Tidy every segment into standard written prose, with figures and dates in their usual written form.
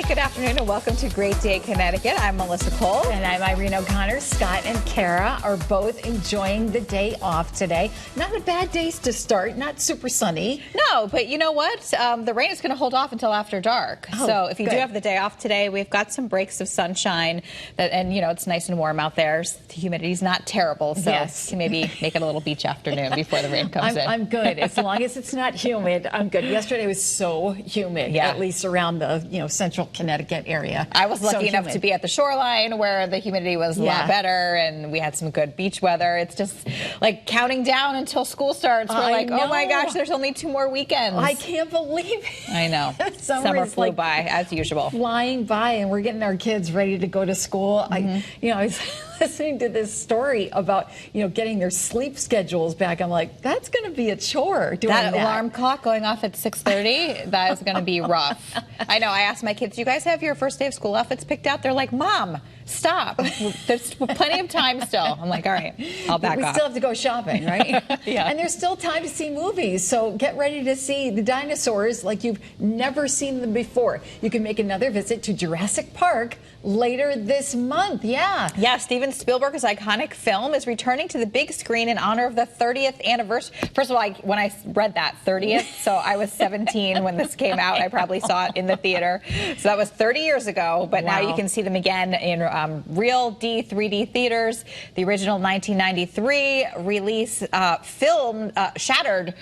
good afternoon, and welcome to Great Day Connecticut. I'm Melissa Cole. And I'm Irene O'Connor. Scott and Kara are both enjoying the day off today. Not a bad day to start, not super sunny. No, but you know what? The rain is going to hold off until after dark. Oh, so if you good. do have the day off today, we've got some breaks of sunshine. And, you know, it's nice and warm out there. The humidity's not terrible, so Yes. you can maybe make it a little beach afternoon before the rain comes in. I'm good. As long as it's not humid, I'm good. Yesterday was so humid, at least around the central Connecticut area. I was lucky enough humid. to be at the shoreline where the humidity was a lot better, and we had some good beach weather. It's just like counting down until school starts. We're like, oh my gosh, there's only 2 more weekends. I can't believe it. I know. Summer flew by as usual. Flying by, and we're getting our kids ready to go to school. I was listening to this story about getting their sleep schedules back. I'm like, that's going to be a chore doing that. That alarm clock going off at 6:30, that is going to be rough. I know. I asked my kids, do you guys have your first day of school outfits picked out? They're like, Mom, stop. There's plenty of time still. I'm like, all right, I'll back off. We still have to go shopping, right? Yeah. And there's still time to see movies, so get ready to see the dinosaurs like you've never seen them before. You can make another visit to Jurassic Park later this month. Yeah, Steven Spielberg's iconic film is returning to the big screen in honor of the 30th anniversary. First of all, when I read that, 30th, so I was 17 when this came out. I probably saw it in the theater. So that was 30 years ago, but now you can see them again in real 3D theaters. The original 1993 release film shattered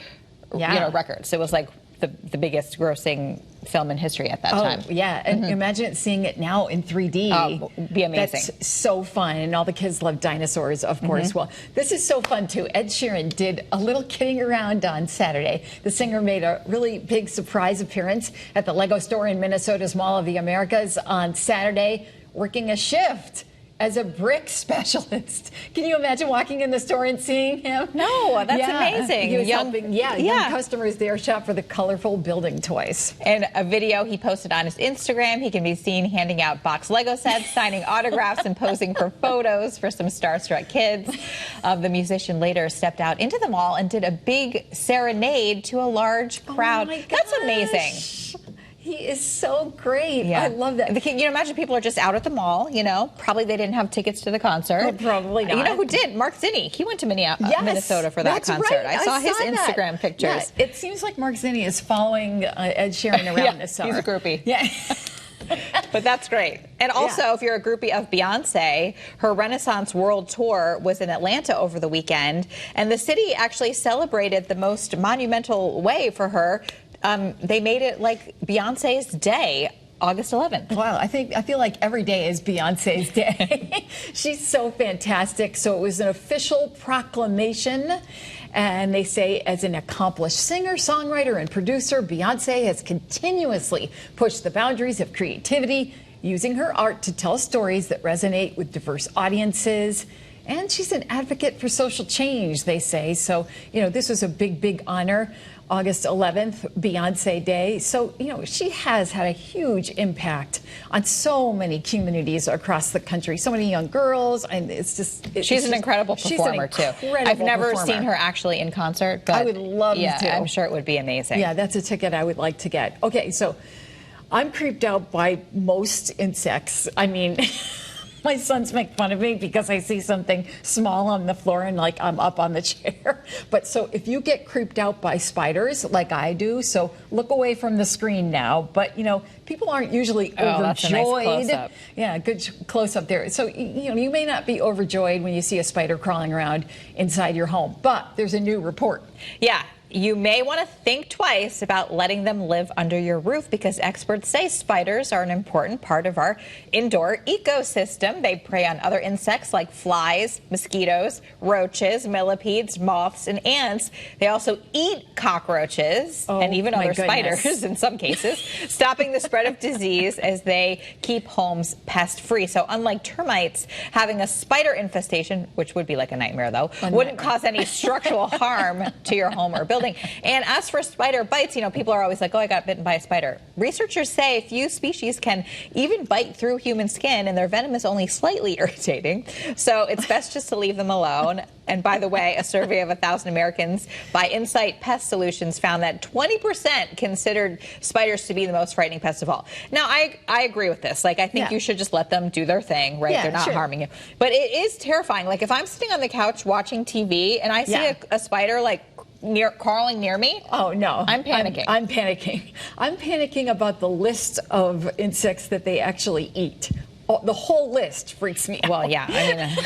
records. It was like the biggest grossing film in history at that time. Yeah, and imagine seeing it now in 3D. Oh, it'd be amazing. That's so fun, and all the kids love dinosaurs, of course. Well, this is so fun, too. Ed Sheeran did a little kidding around on Saturday. The singer made a really big surprise appearance at the Lego store in Minnesota's Mall of the Americas on Saturday, working a shift as a brick specialist. Can you imagine walking in the store and seeing him? No, that's amazing. He was helping young customers there shop for the colorful building toys. And a video he posted on his Instagram, he can be seen handing out box Lego sets, signing autographs, and posing for photos for some starstruck kids. The musician later stepped out into the mall and did a big serenade to a large crowd. Oh my That's gosh. amazing. He is so great. Yeah. I love that. Imagine people are just out at the mall, probably they didn't have tickets to the concert. Oh, probably not. You know who did? Mark Zinni. He went to Minnesota for that concert. Right. I saw his Instagram pictures. Yeah, it seems like Mark Zinni is following Ed Sheeran around this summer. He's a groupie. Yeah. But that's great. And also, if you're a groupie of Beyonce, her Renaissance World Tour was in Atlanta over the weekend, and the city actually celebrated the most monumental way for her. They made it like Beyonce's day, August 11th. Wow, I feel like every day is Beyonce's day. She's so fantastic. So it was an official proclamation. And they say, as an accomplished singer, songwriter, and producer, Beyonce has continuously pushed the boundaries of creativity, using her art to tell stories that resonate with diverse audiences. And she's an advocate for social change, they say. So, this was a big, big honor. August 11th, Beyonce Day. So, she has had a huge impact on so many communities across the country, so many young girls, and she's an incredible performer, too. I've never seen her actually in concert, but I would love to. I'm sure it would be amazing. Yeah, that's a ticket I would like to get. Okay, so I'm creeped out by most insects. I mean, my sons make fun of me because I see something small on the floor and like I'm up on the chair. But so if you get creeped out by spiders like I do, so look away from the screen now. But people aren't usually overjoyed. That's a nice close-up. Yeah, good close up there. So you may not be overjoyed when you see a spider crawling around inside your home, but there's a new report. Yeah. You may want to think twice about letting them live under your roof because experts say spiders are an important part of our indoor ecosystem. They prey on other insects like flies, mosquitoes, roaches, millipedes, moths, and ants. They also eat cockroaches and even other spiders in some cases, stopping the spread of disease as they keep homes pest-free. So unlike termites, having a spider infestation, which would be like a nightmare though, wouldn't cause any structural harm to your home or building. thing. And as for spider bites, people are always like, oh, I got bitten by a spider. Researchers say few species can even bite through human skin, and their venom is only slightly irritating. So it's best just to leave them alone. And by the way, a survey of 1,000 Americans by Insight Pest Solutions found that 20% considered spiders to be the most frightening pest of all. Now, I agree with this. Like, I think you should just let them do their thing, right? They're not harming you. But it is terrifying. Like, if I'm sitting on the couch watching TV and I see a spider, like, crawling near me. Oh, no. I'm panicking. I'm panicking. I'm panicking about the list of insects that they actually eat. Oh, the whole list freaks me out. Well, yeah. I mean,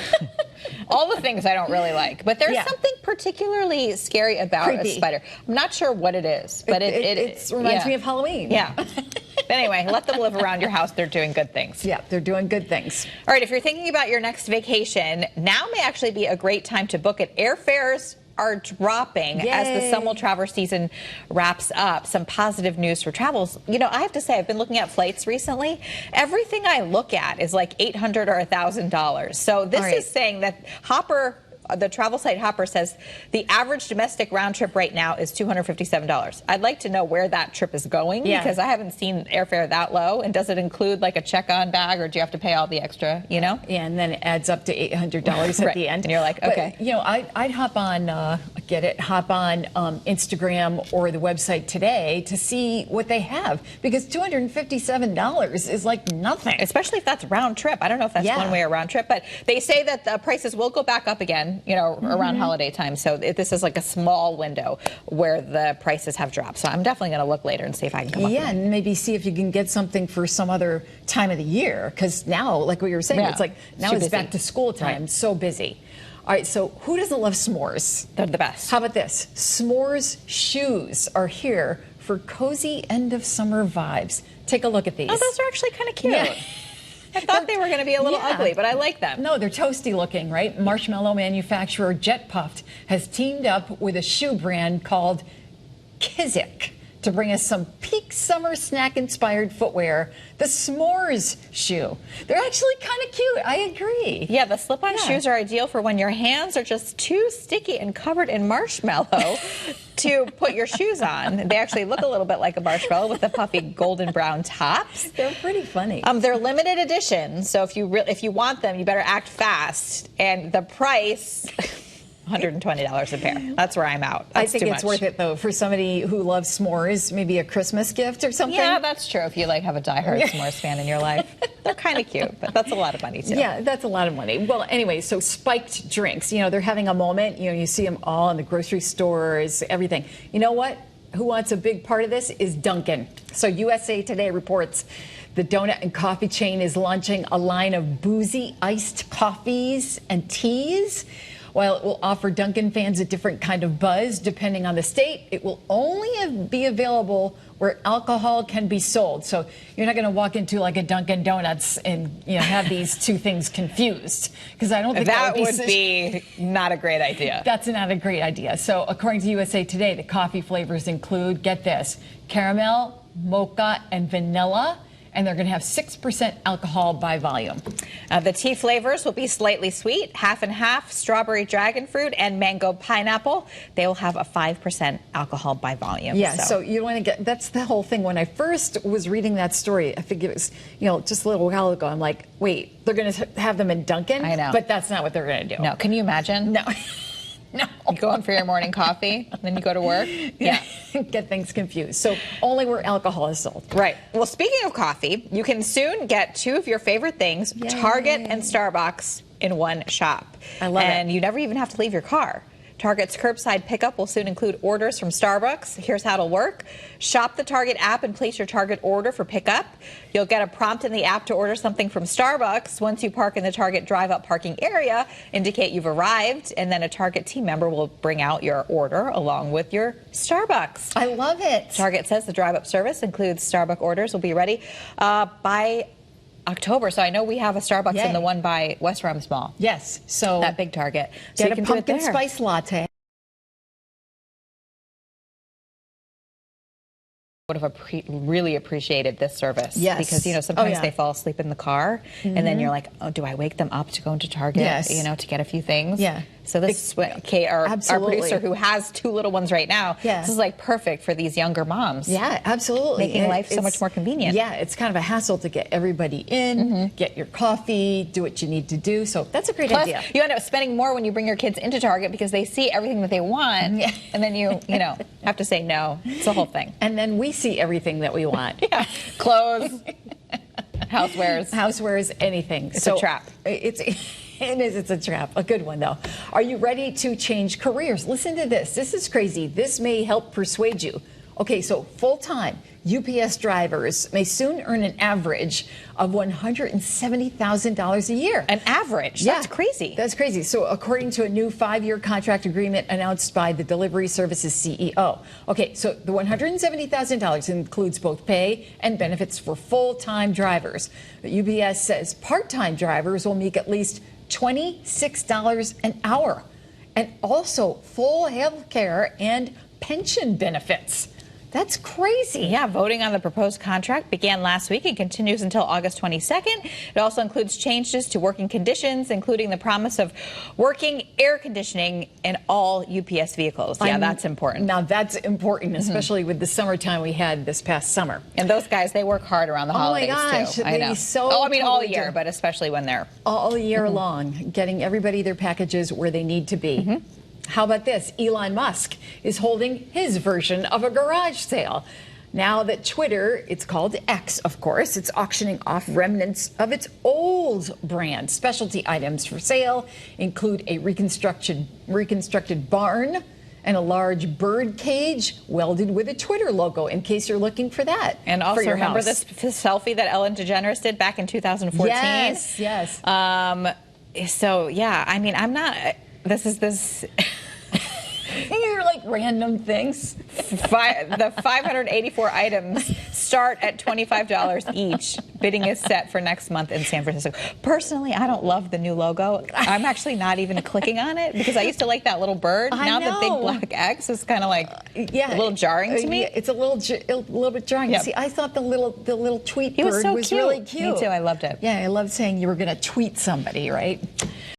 all the things I don't really like. But there's something particularly scary about a spider. I'm not sure what it is, but it reminds me of Halloween. Yeah. But anyway, let them live around your house. They're doing good things. Yeah, they're doing good things. All right, if you're thinking about your next vacation, now may actually be a great time to book it. Airfares are dropping as the summer travel season wraps up. Some positive news for travels. I have to say, I've been looking at flights recently. Everything I look at is like $800 or $1,000. So this is saying that the travel site Hopper says the average domestic round trip right now is $257. I'd like to know where that trip is going because I haven't seen airfare that low. And does it include like a check-on bag, or do you have to pay all the extra, Yeah, and then it adds up to $800 at the end. And you're like, okay. But, I'd hop on, Instagram or the website today to see what they have, because $257 is like nothing. Especially if that's round trip. I don't know if that's one way or round trip, but they say that the prices will go back up again. Around holiday time. So this is like a small window where the prices have dropped. So I'm definitely going to look later and see if I can come up with and maybe see if you can get something for some other time of the year. Because now, like what you were saying, it's like now it's back to school time. So busy. All right, so who doesn't love s'mores? They're the best. How about this? S'mores Shoes are here for cozy end of summer vibes. Take a look at these. Oh, those are actually kind of cute. Yeah. I thought they were going to be a little ugly, but I like them. No, they're toasty looking, right? Marshmallow manufacturer Jet Puffed has teamed up with a shoe brand called Kizik to bring us some peak summer snack-inspired footwear, the S'mores shoe. They're actually kind of cute. I agree. Yeah, the slip-on shoes are ideal for when your hands are just too sticky and covered in marshmallow to put your shoes on. They actually look a little bit like a marshmallow with the puffy golden brown tops. They're pretty funny. They're limited edition, so if you want them, you better act fast. And the price, $120 a pair. That's where I'm out. That's I think it's worth it, though, for somebody who loves s'mores, maybe a Christmas gift or something. Yeah, that's true. If you have a diehard s'mores fan in your life. They're kind of cute, but that's a lot of money, too. Yeah, that's a lot of money. Well, anyway, so spiked drinks, they're having a moment. You see them all in the grocery stores, everything. You know what? Who wants a big part of this is Dunkin. So USA Today reports the donut and coffee chain is launching a line of boozy iced coffees and teas. While it will offer Dunkin' fans a different kind of buzz depending on the state, it will only be available where alcohol can be sold. So you're not going to walk into like a Dunkin' Donuts and have these two things confused, because I don't think that would be not a great idea. That's not a great idea. So according to USA Today, the coffee flavors include, get this, caramel, mocha, and vanilla. And they're going to have 6% alcohol by volume. The tea flavors will be slightly sweet, half and half, strawberry dragon fruit and mango pineapple. They will have a 5% alcohol by volume. Yeah, so you want to get, that's the whole thing. When I first was reading that story, I think it was, just a little while ago, I'm like, wait, they're going to have them in Dunkin'? I know. But that's not what they're going to do. No, can you imagine? No. No. You go in for your morning coffee, and then you go to work. Yeah. Get things confused. So only where alcohol is sold. Right. Well, speaking of coffee, you can soon get two of your favorite things, Target and Starbucks, in one shop. I love it. And you never even have to leave your car. Target's curbside pickup will soon include orders from Starbucks. Here's how it'll work. Shop the Target app and place your Target order for pickup. You'll get a prompt in the app to order something from Starbucks. Once you park in the Target drive-up parking area, indicate you've arrived, and then a Target team member will bring out your order along with your Starbucks. I love it. Target says the drive-up service includes Starbucks orders will be ready by October. So I know we have a Starbucks in the one by West Rams Mall. Yes. So that big Target. So get a pumpkin spice latte. would have really appreciated this service. Yes. Because, sometimes they fall asleep in the car, and then you're like, oh, do I wake them up to go into Target, to get a few things? Yeah. So this is what Kate, our producer, who has 2 little ones right now, this is like perfect for these younger moms. Yeah, absolutely. Making life so much more convenient. Yeah, it's kind of a hassle to get everybody in, get your coffee, do what you need to do. So that's a great idea. You end up spending more when you bring your kids into Target because they see everything that they want, and then you have to say no. It's the whole thing. And then we see everything that we want. Clothes, housewares, anything. It's a trap. It's a trap. A good one, though. Are you ready to change careers? Listen to this. This is crazy. This may help persuade you. Okay, so full-time UPS drivers may soon earn an average of $170,000 a year. An average? Yeah, that's crazy. That's crazy. So according to a new 5-year contract agreement announced by the delivery services CEO. Okay, so the $170,000 includes both pay and benefits for full-time drivers. But UPS says part-time drivers will make at least $26 an hour, and also full health care and pension benefits. That's crazy. Yeah, voting on the proposed contract began last week and continues until August 22nd. It also includes changes to working conditions, including the promise of working air conditioning in all UPS vehicles. Yeah, that's important. Now, that's important, especially with the summertime we had this past summer. And those guys, they work hard around the holidays, too. I know. All year, but especially when they're... All year long, getting everybody their packages where they need to be. How about this? Elon Musk is holding his version of a garage sale. Now that Twitter, it's called X, of course, it's auctioning off remnants of its old brand. Specialty items for sale include a reconstructed barn and a large bird cage welded with a Twitter logo, in case you're looking for that. And also, for your remember house. this selfie that Ellen DeGeneres did back in 2014? Yes. So, yeah, I mean, I'm not... This... You're like random things. The 584 items start at $25 each. Bidding is set for next month in San Francisco. Personally, I don't love the new logo. I'm actually not even clicking on it because I used to like that little bird. Now the big black X is kind of like a little jarring to me. It's a little bit jarring. Yep. See, I thought the little tweet bird was so was cute. really cute. Me too. I loved it. Yeah, I loved saying you were going to tweet somebody, right?